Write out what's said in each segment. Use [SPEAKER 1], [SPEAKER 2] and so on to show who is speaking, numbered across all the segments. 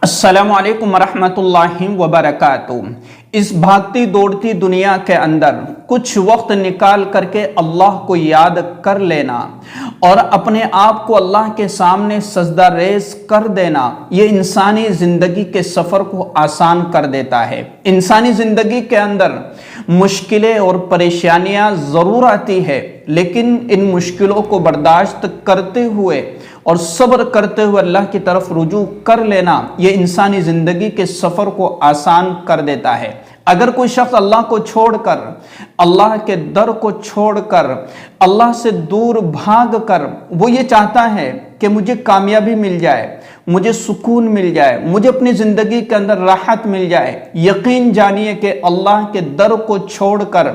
[SPEAKER 1] السلام علیکم ورحمۃ اللہ وبرکاتہ۔ اس بھاگتی دوڑتی دنیا کے اندر کچھ وقت نکال کر کے اللہ کو یاد کر لینا اور اپنے آپ کو اللہ کے سامنے سجدہ ریز کر دینا، یہ انسانی زندگی کے سفر کو آسان کر دیتا ہے۔ انسانی زندگی کے اندر مشکلیں اور پریشانیاں ضرور آتی ہے، لیکن ان مشکلوں کو برداشت کرتے ہوئے اور صبر کرتے ہوئے اللہ کی طرف رجوع کر لینا، یہ انسانی زندگی کے سفر کو آسان کر دیتا ہے۔ اگر کوئی شخص اللہ کو چھوڑ کر، اللہ کے در کو چھوڑ کر، اللہ سے دور بھاگ کر وہ یہ چاہتا ہے کہ مجھے کامیابی مل جائے، مجھے سکون مل جائے، مجھے اپنی زندگی کے اندر راحت مل جائے، یقین جانیے کہ اللہ کے در کو چھوڑ کر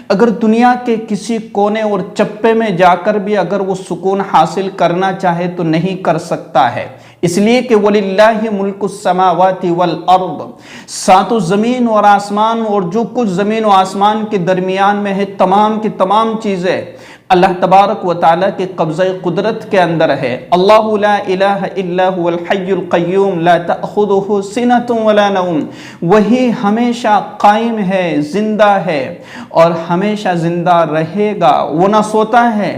[SPEAKER 1] اگر دنیا کے کسی کونے اور چپے میں جا کر بھی اگر وہ سکون حاصل کرنا چاہے تو نہیں کر سکتا ہے، اس لیے کہ وَلِلَّهِ مُلْكُ السَّمَاوَاتِ وَالْأَرْضِ، ساتوں زمین اور آسمان اور جو کچھ زمین و آسمان کے درمیان میں ہے، تمام کی تمام چیزیں اللہ تبارک و تعالیٰ کے قبضہ قدرت کے اندر ہے۔ اللہ لا الہ الا هو الحی القیوم لا تأخذہ سنۃ ولا نوم، وہی ہمیشہ قائم ہے، زندہ ہے اور ہمیشہ زندہ رہے گا، وہ نہ سوتا ہے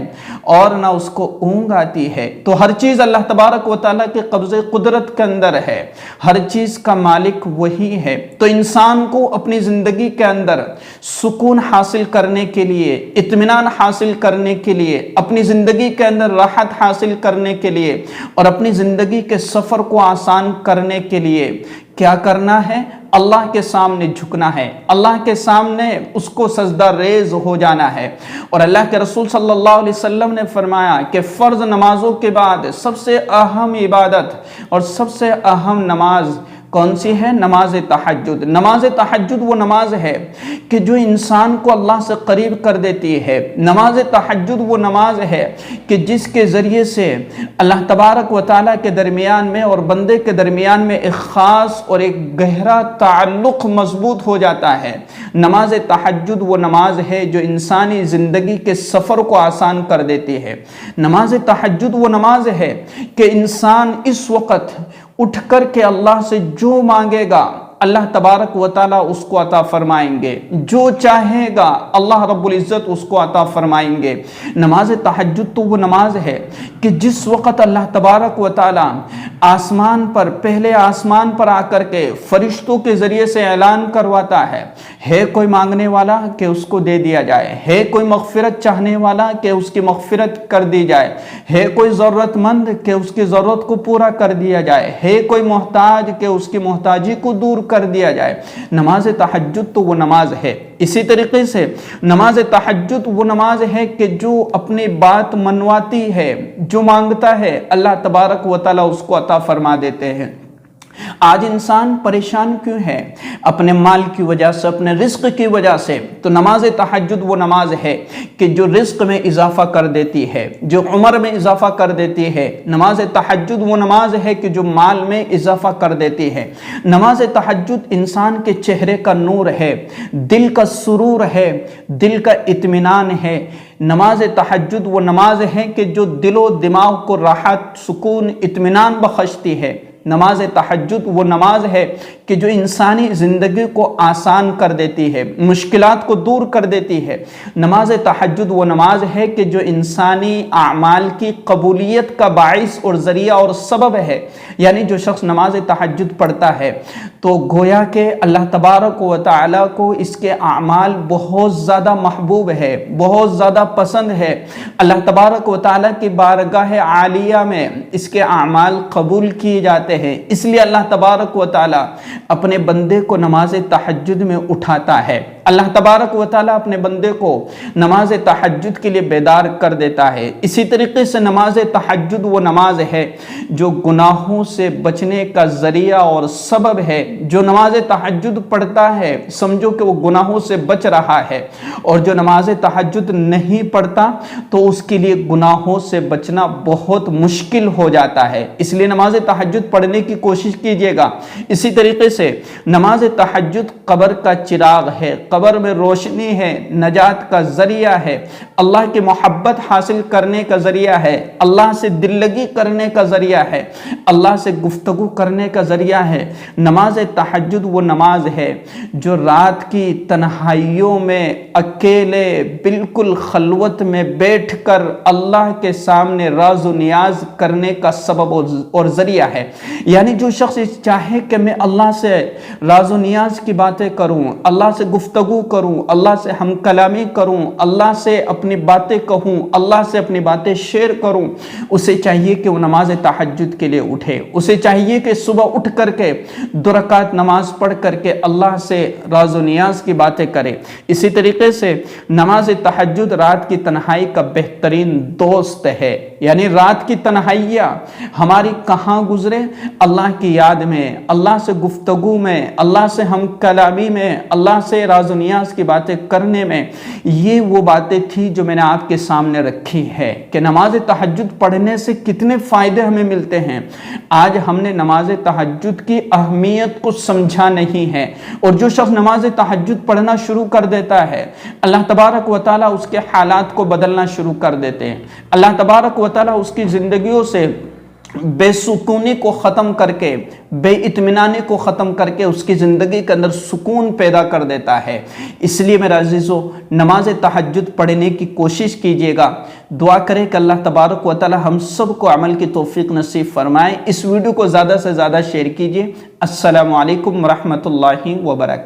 [SPEAKER 1] اور نہ اس کو اونگ آتی ہے۔ تو ہر چیز اللہ تبارک و تعالیٰ کے قبضہ قدرت کے اندر ہے، ہر چیز کا مالک وہی ہے۔ تو انسان کو اپنی زندگی کے اندر سکون حاصل کرنے کے لیے، اطمینان حاصل کرنے کے لیے، اپنی زندگی کے اندر راحت حاصل کرنے کے لیے اور اپنی زندگی کے سفر کو آسان کرنے کے لیے کیا کرنا ہے؟ اللہ کے سامنے جھکنا ہے، اللہ کے سامنے اس کو سجدہ ریز ہو جانا ہے۔ اور اللہ کے رسول صلی اللہ علیہ وسلم نے فرمایا کہ فرض نمازوں کے بعد سب سے اہم عبادت اور سب سے اہم نماز کون سی ہے؟ نماز تہجد۔ نماز تہجد وہ نماز ہے کہ جو انسان کو اللہ سے قریب کر دیتی ہے۔ نماز تہجد وہ نماز ہے کہ جس کے ذریعے سے اللہ تبارک و تعالیٰ کے درمیان میں اور بندے کے درمیان میں ایک خاص اور ایک گہرا تعلق مضبوط ہو جاتا ہے۔ نماز تہجد وہ نماز ہے جو انسانی زندگی کے سفر کو آسان کر دیتی ہے۔ نماز تہجد وہ نماز ہے کہ انسان اس وقت اٹھ کر کے اللہ سے جو مانگے گا اللہ تبارک و تعالیٰ اس کو عطا فرمائیں گے، جو چاہے گا اللہ رب العزت اس کو عطا فرمائیں گے۔ نماز تہجد تو وہ نماز ہے کہ جس وقت اللہ تبارک و تعالیٰ آسمان پر، پہلے آسمان پر آ کر کے فرشتوں کے ذریعے سے اعلان کرواتا ہے کوئی مانگنے والا کہ اس کو دے دیا جائے، ہے کوئی مغفرت چاہنے والا کہ اس کی مغفرت کر دی جائے، ہے کوئی ضرورت مند کہ اس کی ضرورت کو پورا کر دیا جائے، ہے کوئی محتاج کہ اس کی محتاجی کو دور کر دیا جائے۔ نماز تہجد تو وہ نماز ہے۔ اسی طریقے سے نماز تہجد وہ نماز ہے کہ جو اپنی بات منواتی ہے، جو مانگتا ہے اللہ تبارک و تعالیٰ اس کو عطا فرما دیتے ہیں۔ آج انسان پریشان کیوں ہے؟ اپنے مال کی وجہ سے، اپنے رزق کی وجہ سے۔ تو نماز تہجد وہ نماز ہے کہ جو رزق میں اضافہ کر دیتی ہے، جو عمر میں اضافہ کر دیتی ہے۔ نماز تہجد وہ نماز ہے کہ جو مال میں اضافہ کر دیتی ہے۔ نماز تہجد انسان کے چہرے کا نور ہے، دل کا سرور ہے، دل کا اطمینان ہے۔ نماز تہجد وہ نماز ہے کہ جو دل و دماغ کو راحت، سکون، اطمینان بخشتی ہے۔ نماز تہجد وہ نماز ہے کہ جو انسانی زندگی کو آسان کر دیتی ہے، مشکلات کو دور کر دیتی ہے۔ نماز تہجد وہ نماز ہے کہ جو انسانی اعمال کی قبولیت کا باعث اور ذریعہ اور سبب ہے۔ یعنی جو شخص نماز تہجد پڑھتا ہے تو گویا کہ اللہ تبارک و تعالیٰ کو اس کے اعمال بہت زیادہ محبوب ہے، بہت زیادہ پسند ہے۔ اللہ تبارک و تعالیٰ کی بارگاہ عالیہ میں اس کے اعمال قبول کیے جاتے ہیں۔ اس لیے اللہ تبارک و تعالیٰ اپنے بندے کو نماز تہجد میں اٹھاتا ہے۔ اللہ تبارک و تعالیٰ اپنے بندے کو نماز تہجد کے لیے بیدار کر دیتا ہے۔ اسی طریقے سے نماز تہجد وہ نماز ہے جو گناہوں سے بچنے کا ذریعہ اور سبب ہے۔ جو نماز تہجد پڑھتا ہے سمجھو کہ وہ گناہوں سے بچ رہا ہے، اور جو نماز تہجد نہیں پڑھتا تو اس کے لیے گناہوں سے بچنا بہت مشکل ہو جاتا ہے۔ اس لیے نماز تہجد پڑھنے کی کوشش کیجیے گا۔ اسی طریقے طریقے سے نماز تہجد قبر کا چراغ ہے، قبر میں روشنی ہے، نجات کا ذریعہ ہے، اللہ کی محبت حاصل کرنے کا ذریعہ ہے، اللہ سے دل لگی کرنے کا ذریعہ ہے، اللہ سے گفتگو کرنے کا ذریعہ ہے۔ نماز تہجد وہ نماز ہے جو رات کی تنہائیوں میں اکیلے بالکل خلوت میں بیٹھ کر اللہ کے سامنے راز و نیاز کرنے کا سبب اور ذریعہ ہے۔ یعنی جو شخص چاہے کہ میں اللہ سے راز و نیاز کی باتیں کروں، اللہ سے گفتگو کروں، اللہ سے ہم کلامی کروں، اللہ سے اپنی باتیں کہوں، اللہ سے اپنی باتیں شیئر کروں، اسے چاہیے کہ وہ نماز تہجد کے لیے اٹھے، اسے چاہیے کہ صبح اٹھ کر کے 2 رکعت نماز پڑھ کر کے اللہ سے راز و نیاز کی باتیں کرے۔ اسی طریقے سے نماز تہجد رات کی تنہائی کا بہترین دوست ہے۔ یعنی رات کی تنہائیاں ہماری کہاں گزرے؟ اللہ کی یاد میں، اللہ سے گفتگو میں، اللہ سے ہم کلامی میں، اللہ سے راز و نیاز کی باتیں کرنے میں۔ یہ وہ باتیں تھی جو میں نے آپ کے سامنے رکھی ہے کہ نماز تہجد پڑھنے سے کتنے فائدے ہمیں ملتے ہیں۔ آج ہم نے نماز تہجد کی اہمیت کو سمجھا نہیں ہے، اور جو شخص نماز تہجد پڑھنا شروع کر دیتا ہے اللہ تبارک و تعالیٰ اس کے حالات کو بدلنا شروع کر دیتے ہیں۔ اللہ تبارک و تعالیٰ اس کی زندگیوں سے بے سکونی کو ختم کر کے، بے اطمینانی کو ختم کر کے اس کی زندگی کے اندر سکون پیدا کر دیتا ہے۔ اس لیے میرے عزیزو، نماز تہجد پڑھنے کی کوشش کیجئے گا۔ دعا کریں کہ اللہ تبارک و تعالی ہم سب کو عمل کی توفیق نصیب فرمائے۔ اس ویڈیو کو زیادہ سے زیادہ شیئر کیجئے۔ السلام علیکم ورحمۃ اللہ وبرکاتہ۔